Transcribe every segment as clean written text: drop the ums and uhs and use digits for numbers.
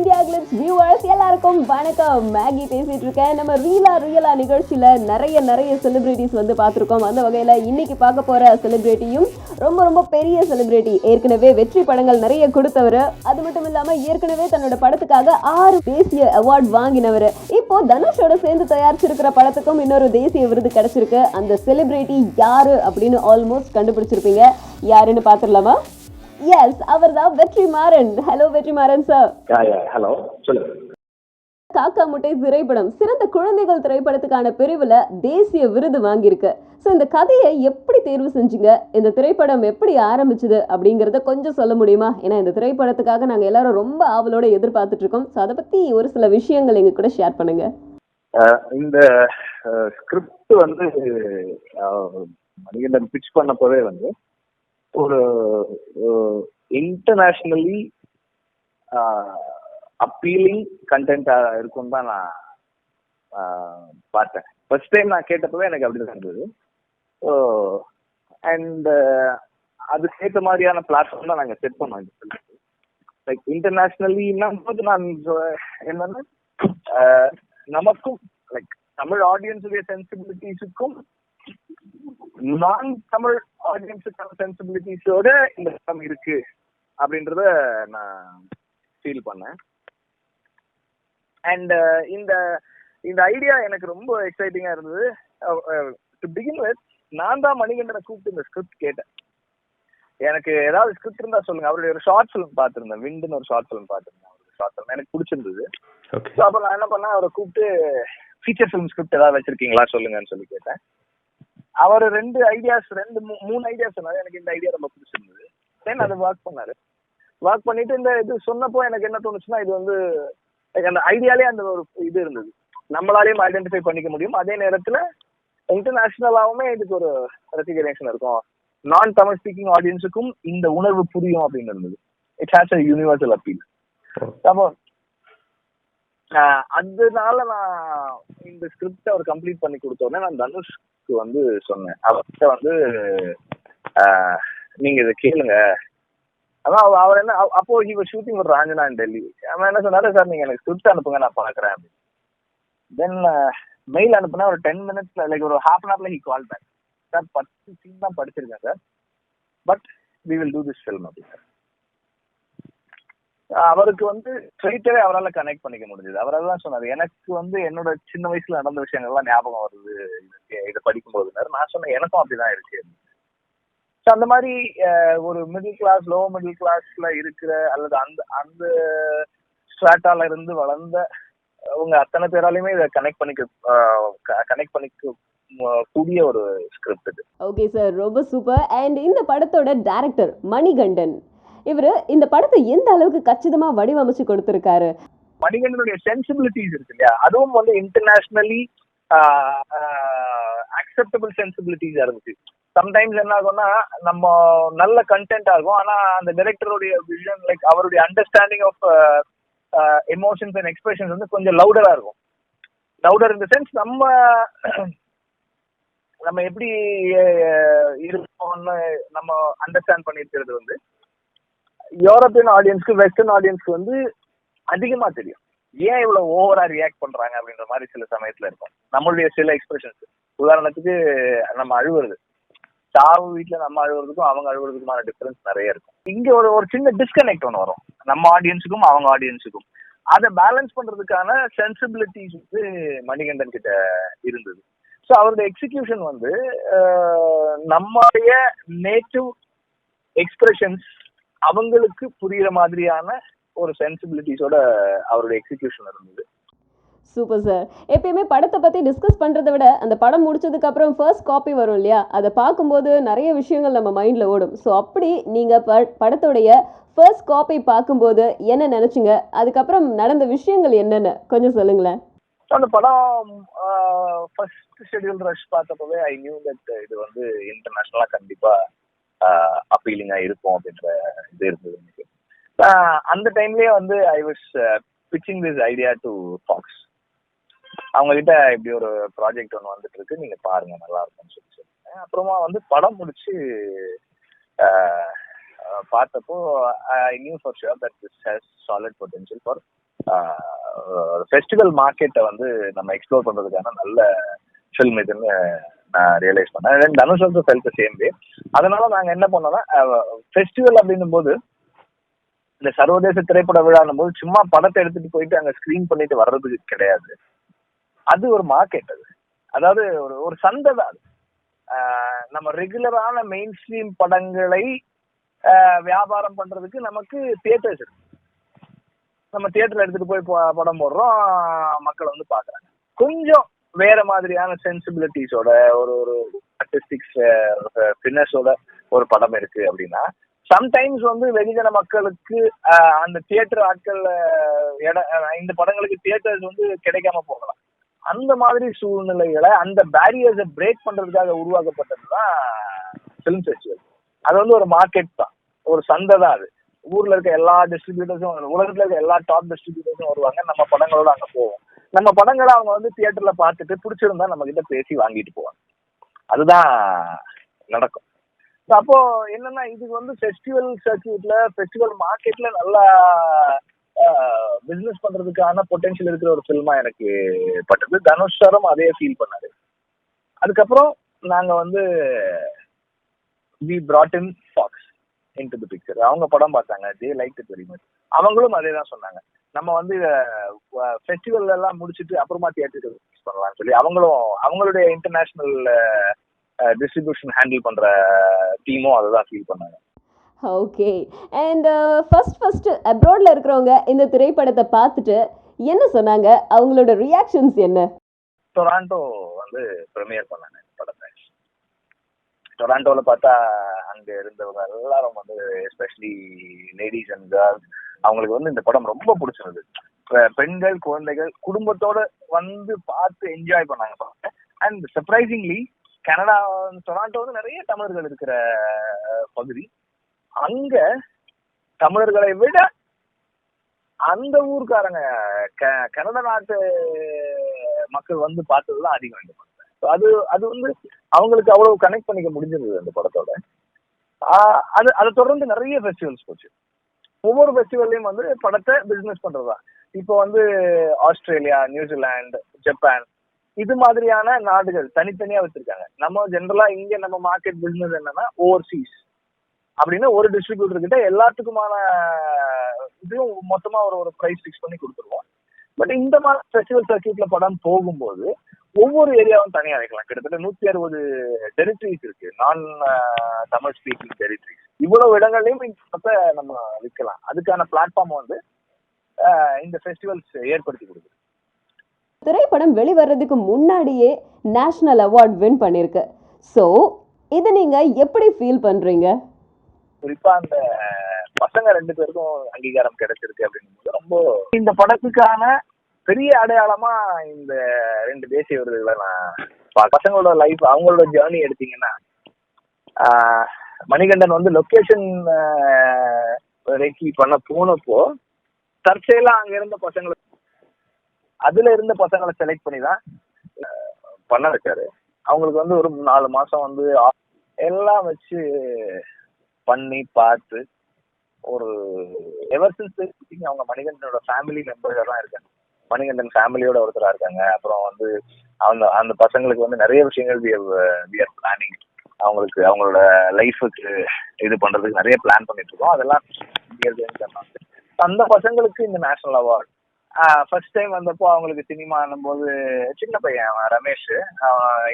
India clips viewers எல்லாருக்கும் வணக்கம். Maggi பேசிட்டு இருக்கேன். நம்ம ரியலா நிகழ்ச்சியில நிறைய செலிபிரிட்டிஸ் வந்து பார்த்துருக்கோம். அந்த வகையில இன்னைக்கு பார்க்க போற செலிபிரிட்டியும் ரொம்ப பெரிய செலிபிரிட்டி. ஏற்கனவே வெற்றி படங்கள் நிறைய கொடுத்தவர். அது மட்டும் இல்லாம ஏற்கனவே தன்னோட படத்துக்காக 6 தேசிய அவார்ட் வாங்கினவர். இப்போ தனுஷோட சேர்ந்து தயாரிச்சிருக்கிற படத்துக்கும் இன்னொரு தேசிய விருது கிடைச்சிருக்கு. அந்த செலிபிரிட்டி யாரு அப்படின்னு ஆல்மோஸ்ட் கண்டுபிடிச்சிருப்பீங்க. யாருன்னு பாத்துடலாமா? எஸ், அவர்தான் Vetrimaaran. Hello Vetrimaaran sir. Hello, சொல்லுங்க. காக்கா முட்டை திரைப்படம் சிறந்த குழந்தைகள் திரைப்படத்துக்கான பிரிவுல தேசிய விருது வாங்கியிருக்கு. ஸோ இந்த கதையை எப்படி தேர்வு செஞ்சீங்க? இந்த திரைப்படம் எப்படி ஆரம்பிச்சது அப்படிங்கறத கொஞ்சம் சொல்ல முடியுமா? ஏன்னா இந்த திரைப்படத்துக்காக நாங்க எல்லாரும் ரொம்ப ஆவலோட எதிர்பார்த்துட்டு இருக்கோம். ஸோ அதை பத்தி ஒரு சில விஷயங்கள் எங்க கூட ஷேர் பண்ணுங்க. இந்த ஸ்கிரிப்ட் வந்து மணிகண்டன் பிட்ச் பண்ணப்பவே வந்து ஒரு இன்டர்நேஷனலி அப்பீலிங் கண்டென்ட்டா இருக்கும் தான் நான் பார்த்தேன். ஃபர்ஸ்ட் டைம் நான் கேட்டப்பவே எனக்கு அப்படிதான் இருந்தது. அண்ட் அதுக்கேற்ற மாதிரியான பிளாட்ஃபார்ம் தான் நாங்கள் செட் பண்ணோம். லைக் இன்டர்நேஷனலி போது நான் என்னன்னா நமக்கும் லைக் தமிழ் ஆடியன்ஸுடைய சென்சிபிலிட்டிஸுக்கும் நான் தமிழ் ஆடியன்ஸுக்கான சென்சிபிலிட்டிஸோட இந்த படம் இருக்கு அப்படின்றத நான் ஃபீல் பண்ணேன். அண்ட் இந்த இந்த ஐடியா எனக்கு ரொம்ப எக்ஸைட்டிங்கா இருந்தது. டு பிகின் வித், நான் தான் மணிகண்டனை கூப்பிட்டு இந்த ஸ்கிரிப்ட் கேட்டேன். எனக்கு ஏதாவது ஸ்கிரிப்ட் இருந்தா சொல்லுங்க. அவருடைய ஒரு ஷார்ட் ஃபிலிம் பார்த்துருந்தேன், விண்டுன்னு ஒரு ஷார்ட் ஃபிலிம் பார்த்துருந்தேன். அவருடைய ஷார்ட் ஃபிலிம் எனக்கு பிடிச்சிருந்தது. ஸோ அப்போ நான் என்ன பண்ணேன், அவரை கூப்பிட்டு ஃபீச்சர் ஃபிலிம் ஸ்கிரிப்ட் ஏதாவது வச்சிருக்கீங்களா சொல்லுங்கன்னு சொல்லி கேட்டேன். அவர் 3 ஐடியாஸ் சொன்னாரு. எனக்கு இந்த ஐடியா ரொம்ப பிடிச்சிருந்தது. தென் அதை ஒர்க் பண்ணிட்டு இந்த இது சொன்னப்போ எனக்கு என்ன தோணுச்சுன்னா, இது வந்து அந்த ஐடியாலே அந்த ஒரு இது இருந்தது, நம்மளாலேயும் ஐடென்டிஃபை பண்ணிக்க முடியும். அதே நேரத்துல இன்டர்நேஷனலாவுமே இதுக்கு ஒரு ரெகக்னிஷன் இருக்கும். நான் தமிழ் ஸ்பீக்கிங் ஆடியன்ஸுக்கும் இந்த உணர்வு புரியும் அப்படின்னு இருந்தது. It has a universal appeal. அப்போ அதனால நான் இந்த ஸ்கிரிப்ட் அவர் கம்ப்ளீட் பண்ணி கொடுத்தோடனே நான் தனுஷ்க்கு வந்து சொன்னேன். அவர்கிட்ட வந்து நீங்க இதை கேளுங்க. அதான் அவர் என்ன, அப்போ ஹி வாஸ் ஷூட்டிங் ஒரு ராஞ்சனா இன் டெல்லி. அவன் என்ன சொன்னாரு, சார் நீங்க எனக்கு ஸ்கிரிப்ட் அனுப்புங்க, நான் பாக்குறேன் அப்படின்னு. தென் மெயில் அனுப்புனா ஒரு 10 minutes லைக் ஒரு half an hourல he call back. Sir 10 scene தான் படிச்சிருக்கேன் sir, but we will do this film அப்படின்னு. அவருக்கு வந்து ஸ்ட்ரெயிட்டாவே அவரால் கனெக்ட் பண்ணிக்க முடிஞ்சது. அவரால் தான் சொன்னார், எனக்கு வந்து என்னோட சின்ன வயசுல நடந்த விஷயங்கள்லாம் ஞாபகம் வருது இதை படிக்கும் போது. நான் சொன்னேன், எனக்கும் அப்படிதான் இருக்கு. ஸோ அந்த மாதிரி ஒரு மிடில் கிளாஸ், லோ மிடில் கிளாஸ்ல இருக்கிற அல்லது அந்த அந்த ஸ்ட்ராட்டால இருந்து வளர்ந்த அவங்க அத்தனை பேராலையுமே இதை கனெக்ட் பண்ணிக்க கூடிய ஒரு ஸ்கிரிப்ட் இது. ஓகே சார், ரொம்ப சூப்பர். அண்ட் இந்த படத்தோட டைரக்டர் மணிகண்டன், இவரு இந்த படத்தை எந்த அளவுக்கு கச்சிதமா வடிவமைச்சு கொடுத்திருக்காரு? மணிகண்டனுடைய சென்சிபிலிட்டிஸ் இருக்கு இல்லையா, அதுவும் வந்து இன்டர்நேஷனலி அக்செப்டபிள் சென்சிபிலிட்டிஸா இருந்துச்சு. சம்டைம்ஸ் என்ன ஆகும்னா, நம்ம நல்ல கண்டென்ட் ஆகும், ஆனா அந்த டைரக்டருடைய விஷன், லைக் அவருடைய understanding of emotions and expressions வந்து கொஞ்சம் லவுடரா இருக்கும். லவுடர் இந்த சென்ஸ் நம்ம எப்படி இருக்கோம்னு நம்ம அண்டர்ஸ்டாண்ட் பண்ணிருக்கிறது வந்து யூரோப்பியன் ஆடியன்ஸ்க்கு, வெஸ்டர்ன் ஆடியன்ஸ்க்கு வந்து அதிகமா தெரியும். ஏன் இவ்வளவு ஓவரா ரியாக்ட் பண்றாங்க அப்படின்ற மாதிரி சில சமயத்துல இருக்கும். நம்மளுடைய சில எக்ஸ்பிரஷன்ஸ், உதாரணத்துக்கு நம்ம அழுவுறது, சாவு வீட்டுல நம்ம அழுவுறதுக்கும் அவங்க அழுவுறதுக்குமான டிஃபரன்ஸ் நிறைய இருக்கும். இங்க ஒரு சின்ன டிஸ்கனெக்ட் ஒன்று வரும் நம்ம ஆடியன்ஸுக்கும் அவங்க ஆடியன்ஸுக்கும். அதை பேலன்ஸ் பண்றதுக்கான சென்சிபிலிட்டிஸ் வந்து மணிகண்டன் கிட்ட இருந்தது. ஸோ அவருடைய எக்ஸிகியூஷன் வந்து நம்மளுடைய நேட்டிவ் எக்ஸ்பிரஷன்ஸ் அவங்களுக்கு புரியுற மாதிரியான ஒரு சென்சிபிலிட்டிஸோட அவருடைய எக்ஸிகியூஷன் இருந்தது. Super sir. எப்பயுமே படத்தை பத்தி டிஸ்கஸ் பண்றதை விட அந்த படம் முடிச்சதுக்கு அப்புறம் ஃபர்ஸ்ட் காப்பி வரும் இல்லையா, அதை பார்க்கும்போது நிறைய விஷயங்கள் நம்ம மைண்ட்ல ஓடும். ஸோ அப்படி நீங்க படத்துடைய ஃபர்ஸ்ட் காப்பி பார்க்கும்போது என்ன நினைச்சீங்க? அதுக்கப்புறம் நடந்த விஷயங்கள் என்னென்ன கொஞ்சம் சொல்லுங்களேன். அந்த படம் ஃபர்ஸ்ட் ஷெட்யூல் ரஷ் பார்த்தப்பவே ஐ நியூ தட் இது வந்து இன்டர்நேஷனலா கண்டிப்பா அப்பீலிங்கா இருக்கும் அப்படின்ற இது இருந்தது எனக்கு. அந்த டைம்லயே வந்து I was pitching this idea to Fox. அவங்க கிட்ட இப்படி ஒரு ப்ராஜெக்ட் ஒன்று வந்துட்டு இருக்கு, நீங்க பாருங்க நல்லா இருக்கும்னு சொல்லி சொன்னேன். அப்புறமா வந்து படம் முடிச்சு பார்த்தப்போ I knew for sure that this has solid potential for festival மார்க்கெட்டை வந்து நம்ம எக்ஸ்ப்ளோர் பண்றதுக்கான நல்ல ஃபில்ம் இதுன்னு நான் ரியலைஸ் பண்ணேன். Dhanush also felt the same way. அதனால நாங்க என்ன பண்ணோம்னா, ஃபெஸ்டிவல் அப்படின்னும் போது, இந்த சர்வதேச திரைப்பட விழான்னும் போது சும்மா படத்தை எடுத்துட்டு போயிட்டு அங்க ஸ்கிரீன் பண்ணிட்டு வர்றதுக்கு கிடையாது. அது ஒரு மார்க்கெட். அதாவது ஒரு சந்தை தான் அது. நம்ம ரெகுலரான மெயின் ஸ்ட்ரீம் படங்களை வியாபாரம் பண்றதுக்கு நமக்கு தியேட்டர்ஸ் இருக்கு. நம்ம தியேட்டர்ல எடுத்துட்டு போய் படம் போடுறோம், மக்கள் வந்து பாக்குறாங்க. கொஞ்சம் வேற மாதிரியான சென்சிபிலிட்டிஸோட ஒரு ஆர்டிஸ்டிக்ஸ் ஃபிட்னஸோட ஒரு படம் இருக்கு அப்படின்னா, சம்டைம்ஸ் வந்து வெகுஜன மக்களுக்கு அந்த தியேட்டர் ஆட்கள் இந்த படங்களுக்கு தியேட்டர்ஸ் வந்து கிடைக்காம போகலாம். அந்த மாதிரி சூழ்நிலைகளை, அந்த பேரியர்ஸை பிரேக் பண்றதுக்காக உருவாக்கப்பட்டதுதான் ஃபிலிம் ஃபெஸ்டிவல். அது வந்து ஒரு மார்க்கெட் தான், ஒரு சந்தை தான். அது ஊர்ல இருக்க எல்லா டிஸ்ட்ரிபியூட்டர்ஸும், உலகத்துல இருக்க எல்லா டாப் டிஸ்ட்ரிபியூட்டர்ஸும் வருவாங்க. நம்ம படங்களோட அங்க போவோம். நம்ம படங்களை அவங்க வந்து தியேட்டர்ல பார்த்துட்டு பிடிச்சிருந்தா நம்ம கிட்ட பேசி வாங்கிட்டு போவாங்க. அதுதான் நடக்கும். அப்போ என்னன்னா, இதுக்கு வந்து ஃபெஸ்டிவல் சர்க்கியூட்ல, ஃபெஸ்டிவல் மார்க்கெட்ல நல்லா பிசினஸ் பண்றதுக்கான பொட்டன்ஷியல் இருக்கிற ஒரு ஃபில்மா எனக்கு பட்டது. தனுஷ் சாரும் அதே ஃபீல் பண்ணாரு. அதுக்கப்புறம் நாங்க வந்து we brought in Fox into the picture. அவங்க படம் பார்த்தாங்க, they liked it very much. அவங்களும் அதே தான் சொன்னாங்க, நம்ம வந்து ஃபெஸ்டிவல் எல்லாம் முடிச்சுட்டு அப்புறமா தியேட்டருக்கு ரிலீஸ் பண்ணலாம்னு சொல்லி அவங்களுடைய இன்டர்நேஷனல் டிஸ்ட்ரிபியூஷன் ஹேண்டில் பண்ற டீமும் அதை தான் ஃபீல் பண்ணாங்க. ஓகே. அண்ட் ஃபர்ஸ்ட் அப்ராட்ல இருக்கிறவங்க இந்த திரைப்படத்தை பார்த்துட்டு என்ன சொன்னாங்க? அவங்களோட ரியாக்ஷன்ஸ் என்ன? டொராண்டோ வந்து ப்ரீமியர் பண்ணாங்க படத்தை. டொராண்டோவில் பார்த்தா அங்க இருந்தவங்க எல்லாரும் வந்து, எஸ்பெஷலி லேடிஸ் அண்ட் கேர்ள்ஸ், அவங்களுக்கு வந்து இந்த படம் ரொம்ப பிடிச்சிருந்தது. பெண்கள், குழந்தைகள் குடும்பத்தோட வந்து பார்த்து என்ஜாய் பண்ணாங்க. அண்ட் சர்ப்ரைசிங்லி கனடா, டொராண்டோ வந்து நிறைய தமிழர்கள் இருக்கிற பகுதி. அங்க தமிழர்களை விட அந்த ஊர்க்காரங்க, கனடா நாட்டு மக்கள் வந்து பார்த்ததுதான் அதிகம். அது வந்து அவங்களுக்கு அவ்வளவு கனெக்ட் பண்ணிக்க முடிஞ்சிருந்தது அந்த படத்தோட. அதை தொடர்ந்து நிறைய ஃபெஸ்டிவல்ஸ் போச்சு. ஒவ்வொரு ஃபெஸ்டிவல்லையும் வந்து படத்தை பிசினஸ் பண்றதா. இப்போ வந்து ஆஸ்திரேலியா, நியூசிலாந்து, ஜப்பான், இது மாதிரியான நாடுகள் தனித்தனியா வச்சிருக்காங்க. நம்ம ஜென்ரலா இங்க நம்ம மார்க்கெட் பிசினஸ் என்னன்னா, ஓவர்சீஸ் அப்படின்னு ஒரு டிஸ்ட்ரிபியூட்டர் கிட்ட எல்லாத்துக்குமான இதுவும் மொத்தமா ஒரு பிரைஸ் ஃபிக்ஸ் பண்ணி கொடுத்துருவோம். பட் இந்த மாதிரி ஃபெஸ்டிவல் சர்க்கியூட்ல படம் போகும்போது ஒவ்வொரு ஏரியாவும் தனியா வைக்கலாம். கிட்டத்தட்ட 160 டெரிட்டரிஸ் இருக்கு, நான் தமிழ் ஸ்பீக்கிங் டெரிட்டரிஸ். இவ்வளவு இடங்கள்லயும் இந்த படத்தை நம்ம விற்கலாம். அதுக்கான பிளாட்ஃபார்ம் வந்து இந்த ஃபெஸ்டிவல்ஸ் ஏற்படுத்தி கொடுக்குது. திரைப்படம் வெளிவரதுக்கு முன்னாடியே நேஷனல் அவார்ட் வின் பண்ணிருக்கு. ஸோ இதை நீங்க எப்படி ஃபீல் பண்றீங்க? குறிப்பா அந்த பசங்க 2 பேருக்கும் அங்கீகாரம் கிடைச்சிருக்கு அப்படிங்கும்போது ரொம்ப, இந்த படத்துக்கான பெரிய அடையாளமா இந்த 2 தேசிய விருதுகளை நான் பசங்களோட லைஃப், அவங்களோட ஜேர்னி எடுத்தீங்கன்னா, மணிகண்டன் வந்து லொகேஷன் பண்ண போனப்போ தற்செயலா அங்க இருந்த பசங்களை, அதுல இருந்த பசங்களை செலக்ட் பண்ணி தான் பண்ண வச்சாரு. அவங்களுக்கு வந்து ஒரு 4 மாசம் வந்து எல்லாம் வச்சு பண்ணி பார்த்து, ஒரு எவர் சின்ஸ் அவங்க மணிகண்டனோட ஃபேமிலி மெம்பர்ஸா தான் இருக்காங்க. மணிகண்டன் ஃபேமிலியோட ஒருத்தரா இருக்காங்க. அப்புறம் வந்து அந்த பசங்களுக்கு வந்து நிறைய விஷயங்கள் we are planning. அவங்களுக்கு அவங்களோட லைஃபுக்கு இது பண்றதுக்கு நிறைய பிளான் பண்ணிட்டு இருக்கோம். அதெல்லாம் அந்த பசங்களுக்கு இந்த நேஷனல் அவார்ட் ஃபர்ஸ்ட் டைம் வந்தப்போ, அவங்களுக்கு சினிமான்னும் போது சின்ன பையன் ரமேஷ்,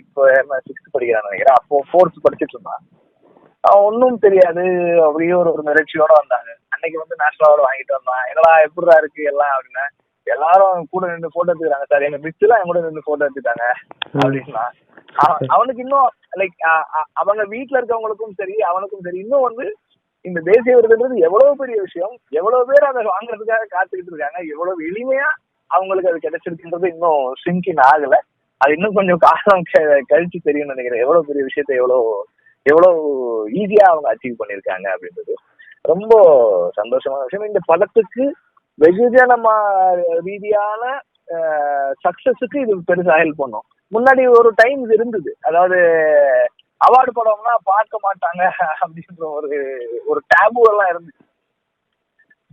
இப்போ 6th படிக்கிறான்னு நினைக்கிறேன். அப்போ 4th படிச்சுட்டு இருந்தான். ஒன்னும் தெரியாது, அப்படியே ஒரு மிரட்சியோட வந்தாங்க. அன்னைக்கு வந்து நேஷனல் அவார்டு வாங்கிட்டு வந்தான். என்னடா எப்படிதான் இருக்கு எல்லாம் அப்படின்னா, எல்லாரும் கூட நின்று போட்டோ எடுத்துக்கிறாங்க சார், எங்க மிஸ் எல்லாம் என் கூட நின்று போட்டோ எடுத்துட்டாங்க அப்படின்னா, அவனுக்கு இன்னும் லைக் அவங்க வீட்டுல இருக்கவங்களுக்கும் சரி அவனுக்கும் சரி, இன்னும் வந்து இந்த தேசிய விருதுன்றது எவ்வளவு பெரிய விஷயம், எவ்வளவு பேர் அதை வாங்குறதுக்காக காத்துக்கிட்டு இருக்காங்க, எவ்வளவு எளிமையா அவங்களுக்கு அது கிடைச்சிருக்குன்றது இன்னும் சிங்கின் ஆகல. அது இன்னும் கொஞ்சம் காலம் கழிச்சு தெரியும்னு நினைக்கிறேன். எவ்வளவு பெரிய விஷயத்த எவ்வளவு ஈஸியா அவங்க அச்சீவ் பண்ணிருக்காங்க அப்படின்றது ரொம்ப சந்தோஷமான விஷயம். இந்த படத்துக்கு வெகுஜனமா ரீதியான சக்சஸுக்கு இது பெருசா ஹெல்ப் பண்ணும். முன்னாடி ஒரு டைம் இருந்தது, அதாவது அவார்டு படம்னா பார்க்க மாட்டாங்க அப்படின்ற ஒரு டேபு எல்லாம் இருந்துச்சு.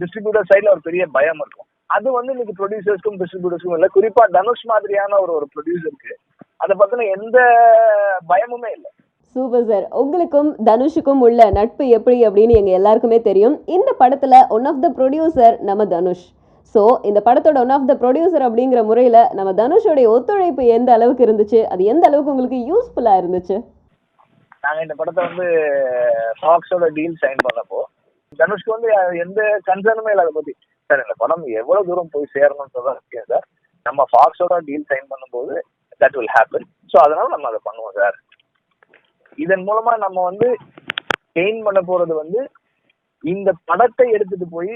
டிஸ்ட்ரிபியூட்டர் சைட்ல ஒரு பெரிய பயம் இருக்கும். அது வந்து இன்னைக்கு ப்ரொடியூசர்ஸ்க்கும் டிஸ்ட்ரிபியூட்டர்ஸ்க்கும் இல்லை, குறிப்பா தனுஷ் மாதிரியான ஒரு ப்ரொடியூசருக்கு அதை பத்தின எந்த பயமுமே இல்லை. Super sir. உங்களுக்கும் தனுஷுக்கும் உள்ள நட்பு எப்படி அப்படின்னு எங்க எல்லாருக்குமே தெரியும். இந்த படத்துல ஒன் ஆஃப் த ப்ரொடியூசர் நம்ம தனுஷ். ஸோ இந்த படத்தோட ஒன் ஆஃப் த ப்ரொடியூசர் அப்படிங்கிற முறையில நம்ம தனுஷோடைய ஒத்துழைப்பு எந்த அளவுக்கு இருந்துச்சு, அது எந்த அளவுக்கு உங்களுக்கு யூஸ்ஃபுல்லா இருந்துச்சு? நாங்க இந்த படத்தை வந்து ஃபாக்ஸோட டீல் சைன் பண்ணப்போ தனுஷ்க்கு வந்து எந்த கன்சர்னுமே இல்லை அதை பத்தி. சார் இந்த படம் எவ்வளவு தூரம் போய் சேரணும்ன்றதான் இருக்கேன் சார். நம்ம ஃபாக்ஸோட டீல் சைன் பண்ணும்போது தட் வில் ஹேப்பன். ஸோ அதனால நம்ம அதை பண்ணுவோம் சார். இதன் மூலமா நம்ம வந்து கெயின் பண்ண போறது வந்து இந்த படத்தை எடுத்துட்டு போய்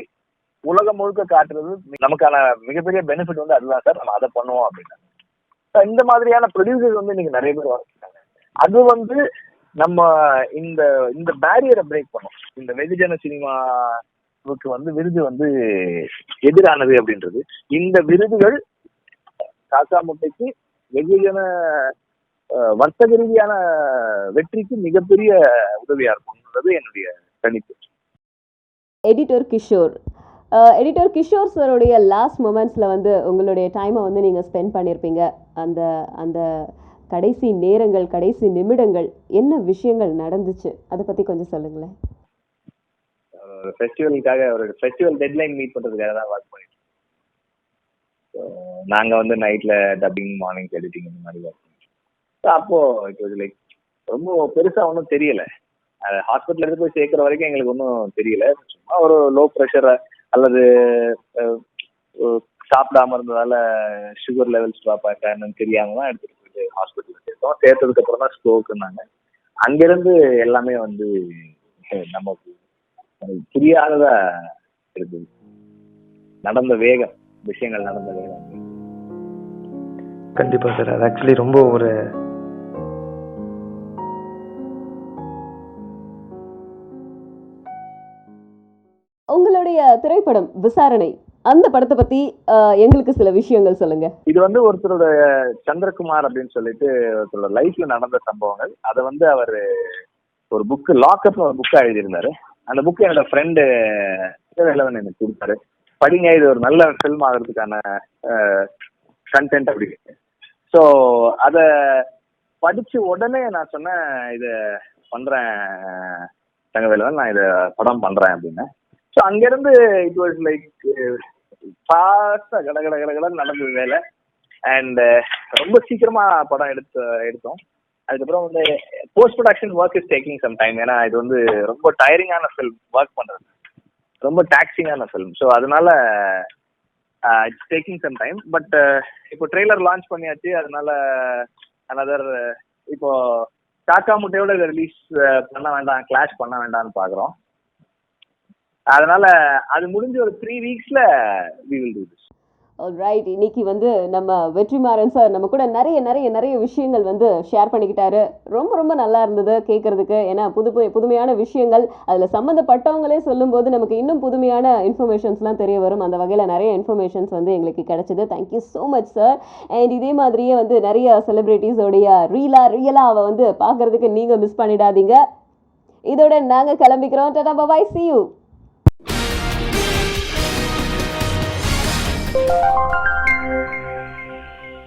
உலகம் முழுக்க காட்டுறது நமக்கான மிகப்பெரிய பெனிஃபிட் வந்து அதுதான் சார். நம்ம அதை பண்ணுவோம் அப்படின்னா இந்த மாதிரியான ப்ரொடியூசர்ஸ் வந்து இன்னைக்கு நிறைய பேர் வராங்க. அது வந்து நம்ம இந்த இந்த பேரியரை பிரேக் பண்ணோம். இந்த வெகுஜன சினிமாவுக்கு வந்து விருது வந்து எதிரானது அப்படின்றது. இந்த விருதுகள் காக்கா முட்டைக்கு வெகுஜன வர்த்தக ரீதியான வெற்றிக்கு மிகப்பெரிய உதவியா இருக்கும்ன்றது என்னுடைய கணிப்பு. எடிட்டர் கிஷோர் சாருடைய லாஸ்ட் மொமெண்ட்ஸில் வந்து உங்களுடைய டைமை வந்து நீங்கள் ஸ்பெண்ட் பண்ணியிருப்பீங்க. அந்த அந்த கடைசி நேரங்கள், கடைசி நிமிடங்கள் என்ன விஷயங்கள் நடந்துச்சு, அதை பற்றி கொஞ்சம் சொல்லுங்களேன். ஃபெஸ்டிவலுக்காக ஒரு ஃபெஸ்டிவல் டெட்லைன் மீட் பண்ணுறதுக்காக தான் ஒர்க் பண்ணிட்டு நாங்கள் வந்து நைட்டில் டப்பிங், மார்னிங் எடிட்டிங் இந்த மாதிரி ஒர்க் பண்ணிட்டு அப்போ இட் வாஸ் லைக் ரொம்ப பெருசாக ஒன்றும் தெரியலை. ஹாஸ்பிட்டல் எடுத்து போய் சேர்க்குற வரைக்கும் எங்களுக்கு ஒன்றும் தெரியல. சும்மா ஒரு லோ ப்ரெஷர் அல்லது சாப்பிடாம இருந்ததால சுகர் லெவல்ஸ் ட்ராப் ஆகிட்டா என்னன்னு தெரியாம தான் எடுத்துகிட்டு போயிட்டு ஹாஸ்பிட்டலில் சேர்த்தோம். சேர்த்ததுக்கு அப்புறம் தான் ஸ்ட்ரோக்குன்னாங்க. அங்கிருந்து எல்லாமே வந்து நமக்கு புரியாததா இருக்குது. நடந்த வேகம், விஷயங்கள் நடந்த வேகம். கண்டிப்பா சார். அது ஆக்சுவலி ரொம்ப ஒரு உங்களுடைய திரைப்படம் விசாரணை, அந்த படத்தை பத்தி எங்களுக்கு சில விஷயங்கள் சொல்லுங்க. இது வந்து ஒருத்தரோட சந்திரகுமார் அப்படின்னு சொல்லிட்டு ஒருத்தரோட லைஃப்ல நடந்த சம்பவங்கள். அதை வந்து அவர் ஒரு புக்கு, லாக்அப்னு ஒரு புக்கா எழுதியிருந்தாரு. அந்த புக்கு என்னோட ஃப்ரெண்டு வேலவன் எனக்கு கொடுத்தாரு. படிங்க, இது ஒரு நல்ல ஃபில்ம் ஆகிறதுக்கான கண்டென்ட் அப்படி. ஸோ அதை படிச்சு உடனே நான் சொன்னேன், இதை பண்றேன் தங்கவேலவன், நான் இதை படம் பண்றேன் அப்படின்னு. ஸோ அங்கிருந்து இட் வாஸ் லைக் ஃபாஸ்டா கடகடன்னு நடந்தது வேலை. அண்ட் ரொம்ப சீக்கிரமா படம் எடுத்தோம். அதுக்கப்புறம் வந்து post production work is taking some time. ஏன்னா இது வந்து ரொம்ப டயரிங்கான ஃபில்ம், ஒர்க் பண்றது ரொம்ப டாக்ஸிங்கான ஃபில்ம். ஸோ அதனால it's taking some time. But இப்போ ட்ரெய்லர் லான்ச் பண்ணியாச்சு. அதனால அனதர் இப்போ காக்கா முட்டையோட ரிலீஸ் பண்ண வேண்டாம், கிளாஷ் பண்ண வேண்டாம்னு பாக்குறோம். அதனால அது முடிஞ்ச ஒரு 3 weeksல we will do this. Right. இன்னைக்கு வந்து நம்ம வெற்றிமாறன் சார் நம்ம கூட நிறைய விஷயங்கள் வந்து ஷேர் பண்ணிக்கிட்டாரு. ரொம்ப நல்லா இருந்தது கேட்கறதுக்கு. ஏன்னா புதுமையான விஷயங்கள் அதில் சம்மந்தப்பட்டவங்களே சொல்லும்போது நமக்கு இன்னும் புதுமையான இன்ஃபர்மேஷன்ஸ்லாம் தெரிய வரும். அந்த வகையில் நிறைய இன்ஃபர்மேஷன்ஸ் வந்து எங்களுக்கு கிடைச்சது. Thank you so much sir. And இதே மாதிரியே வந்து நிறைய செலிப்ரிட்டிஸோடைய ரியலாக வந்து பார்க்கறதுக்கு நீங்கள் மிஸ் பண்ணிடாதீங்க. இதோட நாங்கள் கிளம்பிக்கிறோம். டாடா பாய், see you.